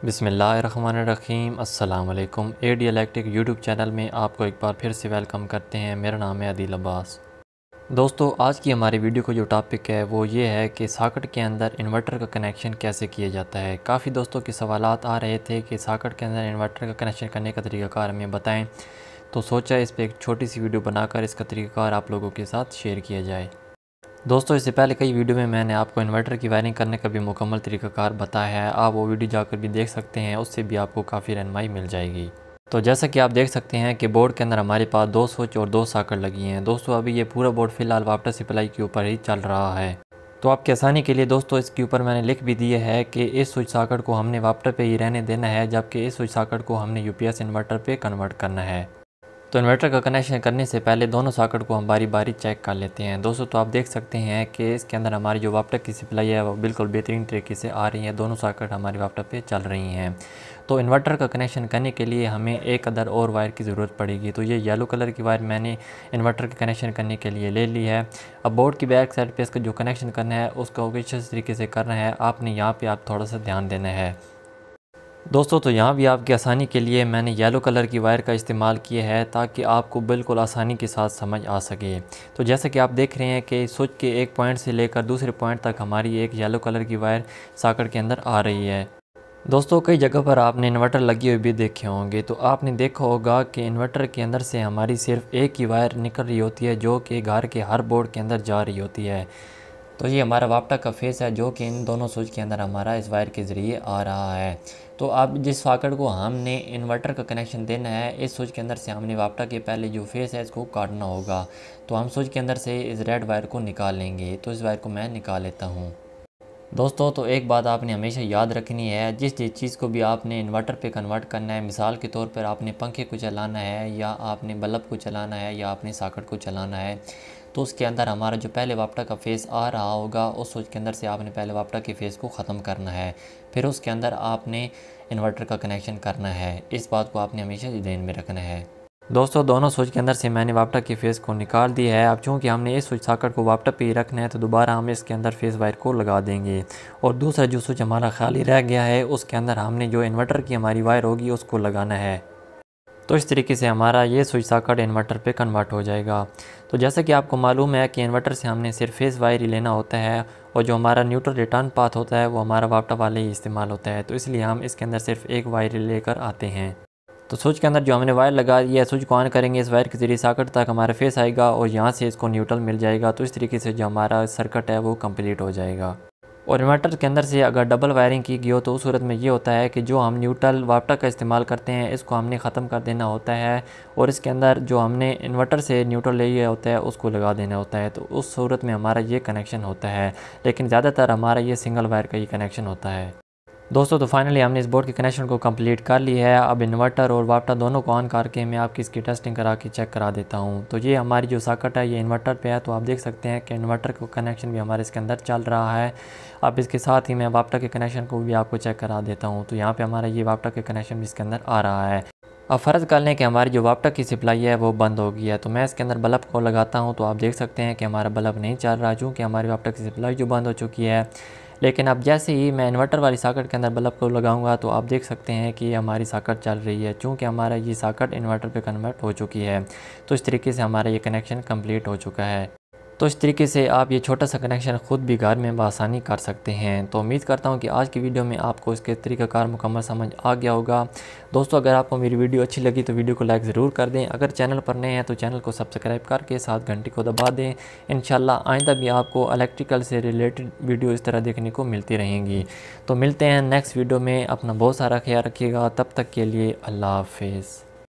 बिस्मिल्लाहिर्रहमानिर्रहीम अस्सलाम वालेकुम। AD इलेक्ट्रिक यूट्यूब चैनल में आपको एक बार फिर से वेलकम करते हैं। मेरा नाम है आदिल अब्बास। दोस्तों, आज की हमारी वीडियो का जो टॉपिक है वो ये है कि सॉकेट के अंदर इन्वर्टर का कनेक्शन कैसे किया जाता है। काफ़ी दोस्तों के सवालात आ रहे थे कि सॉकेट के अंदर इन्वर्टर का कनेक्शन करने का तरीक़ाकार हमें बताएं, तो सोचा इस पर एक छोटी सी वीडियो बनाकर इसका तरीक़ाकार आप लोगों के साथ शेयर किया जाए। दोस्तों, इससे पहले कई वीडियो में मैंने आपको इन्वर्टर की वायरिंग करने का भी मुकम्मल तरीक़ाकार बताया है। आप वो वीडियो जाकर भी देख सकते हैं, उससे भी आपको काफ़ी रहनुमाई मिल जाएगी। तो जैसा कि आप देख सकते हैं कि बोर्ड के अंदर हमारे पास 2 स्विच और 2 सॉकेट लगी हैं। दोस्तों, अभी ये पूरा बोर्ड फ़िलहाल वाटर सप्लाई के ऊपर ही चल रहा है। तो आपकी आसानी के लिए दोस्तों इसके ऊपर मैंने लिख भी दिया है कि इस स्विच सॉकेट को हमने वाटर पे ही रहने देना है, जबकि इस स्विच सॉकेट को हमने UPS इन्वर्टर पे कन्वर्ट करना है। तो इन्वर्टर का कनेक्शन करने से पहले दोनों सॉकेट को हम बारी बारी चेक कर लेते हैं। दोस्तों, तो आप देख सकते हैं कि इसके अंदर हमारी जो वाटर की सप्लाई है वो बिल्कुल बेहतरीन तरीके से आ रही है। दोनों सॉकेट हमारी वाटर पे चल रही हैं। तो इन्वर्टर का कनेक्शन करने के लिए हमें एक अदर और वायर की ज़रूरत पड़ेगी। तो ये येलो कलर की वायर मैंने इन्वर्टर के कनेक्शन करने के लिए ले ली है। अब बोर्ड की बैक साइड पर इसका जो कनेक्शन करना है उसका किस तरीके से करना है आपने यहाँ पर आप थोड़ा सा ध्यान देना है। दोस्तों, तो यहाँ भी आपकी आसानी के लिए मैंने येलो कलर की वायर का इस्तेमाल किया है ताकि आपको बिल्कुल आसानी के साथ समझ आ सके। तो जैसे कि आप देख रहे हैं कि स्विच के एक पॉइंट से लेकर दूसरे पॉइंट तक हमारी एक येलो कलर की वायर सॉकेट के अंदर आ रही है। दोस्तों, कई जगह पर आपने इन्वर्टर लगे हुए भी देखे होंगे, तो आपने देखा होगा कि इन्वर्टर के अंदर से हमारी सिर्फ एक ही वायर निकल रही होती है जो कि घर के हर बोर्ड के अंदर जा रही होती है। तो ये हमारा वापटा का फेस है जो कि इन दोनों स्विच के अंदर हमारा इस वायर के ज़रिए आ रहा है। तो अब जिस सॉकेट को हमने इन्वर्टर का कनेक्शन देना है, इस स्विच के अंदर से हमने वापटा के पहले जो फेस है इसको काटना होगा। तो हम स्विच के अंदर से इस रेड वायर को निकाल लेंगे। तो इस वायर को मैं निकाल लेता हूँ। दोस्तों, तो एक बात आपने हमेशा याद रखनी है, जिस चीज़ को भी आपने इन्वर्टर पे कन्वर्ट करना है, मिसाल के तौर पर आपने पंखे को चलाना है या आपने बल्ब को चलाना है या आपने सॉकेट को चलाना है, तो उसके अंदर हमारा जो पहले वापटा का फेस आ रहा होगा उस स्विच के अंदर से आपने पहले वापटा के फेस को ख़त्म करना है, फिर उसके अंदर आपने इन्वर्टर का कनेक्शन करना है। इस बात को आपने हमेशा ध्यान में रखना है। दोस्तों, दोनों स्विच के अंदर से मैंने वापटा की फेस को निकाल दिया है। अब चूँकि हमने इस स्विच सॉकेट को वापटा पे ही रखना है, तो दोबारा हम इसके अंदर फेस वायर को लगा देंगे और दूसरा जो स्विच हमारा खाली रह गया है उसके अंदर हमने जो इन्वर्टर की हमारी वायर होगी उसको लगाना है। तो इस तरीके से हमारा ये स्विच सॉकेट इन्वर्टर पे कन्वर्ट हो जाएगा। तो जैसा कि आपको मालूम है कि इन्वर्टर से हमने सिर्फ फेस वायर ही लेना होता है और जो हमारा न्यूट्रल रिटर्न पाथ होता है वो हमारा वापटा वाले ही इस्तेमाल होता है। तो इसलिए हम इसके अंदर सिर्फ एक वायर लेकर आते हैं। तो स्विच के अंदर जो हमने वायर लगा दी है, स्विच को ऑन करेंगे, इस वायर के ज़रिए सॉकेट तक हमारा फेस आएगा और यहाँ से इसको न्यूट्रल मिल जाएगा। तो इस तरीके से जो हमारा सर्किट है वो कंप्लीट हो जाएगा। और इन्वर्टर के अंदर से अगर डबल वायरिंग की गई हो तो उस सूरत में ये होता है कि जो हम न्यूट्रल वापटा का इस्तेमाल करते हैं इसको हमने ख़त्म कर देना होता है और इसके अंदर जो हमने इन्वर्टर से न्यूट्रल लिया होता है उसको लगा देना होता है। तो उस सूरत में हमारा ये कनेक्शन होता है, लेकिन ज़्यादातर हमारा ये सिंगल वायर का ही कनेक्शन होता है। दोस्तों, तो फाइनली हमने इस बोर्ड के कनेक्शन को कंप्लीट कर लिया है। अब इन्वर्टर और वापटा दोनों को ऑन करके मैं आपकी इसकी टेस्टिंग करा के चेक करा देता हूँ। तो ये हमारी जो सॉकेट है ये इन्वर्टर पे है, तो आप देख सकते हैं कि इन्वर्टर का कनेक्शन भी हमारे इसके अंदर चल रहा है। अब इसके साथ ही मैं वापटा के कनेक्शन को भी आपको चेक करा देता हूँ। तो यहाँ पर हमारा ये वापटा के कनेक्शन भी इसके अंदर आ रहा है। अब फ़र्ज़ कर लें कि हमारी जो वापटा की सप्लाई है वो बंद हो गई है, तो मैं इसके अंदर बल्ब को लगाता हूँ। तो आप देख सकते हैं कि हमारा बल्ब नहीं चल रहा, चूँकि हमारी वापटा की सप्लाई जो बंद हो चुकी है। लेकिन अब जैसे ही मैं इन्वर्टर वाली सॉकेट के अंदर बल्ब को लगाऊंगा तो आप देख सकते हैं कि हमारी सॉकेट चल रही है, चूँकि हमारा ये सॉकेट इन्वर्टर पे कन्वर्ट हो चुकी है। तो इस तरीके से हमारा ये कनेक्शन कंप्लीट हो चुका है। तो इस तरीके से आप ये छोटा सा कनेक्शन ख़ुद भी घर में बआसानी कर सकते हैं। तो उम्मीद करता हूँ कि आज की वीडियो में आपको इसके तरीक़ाकार मुकम्मल समझ आ गया होगा। दोस्तों, अगर आपको मेरी वीडियो अच्छी लगी तो वीडियो को लाइक ज़रूर कर दें। अगर चैनल पर नए हैं तो चैनल को सब्सक्राइब करके साथ घंटी को दबा दें। इंशाल्लाह आइंदा भी आपको इलेक्ट्रिकल से रिलेटेड वीडियो इस तरह देखने को मिलती रहेंगी। तो मिलते हैं नेक्स्ट वीडियो में। अपना बहुत सारा ख्याल रखिएगा। तब तक के लिए अल्लाह हाफ़िज़।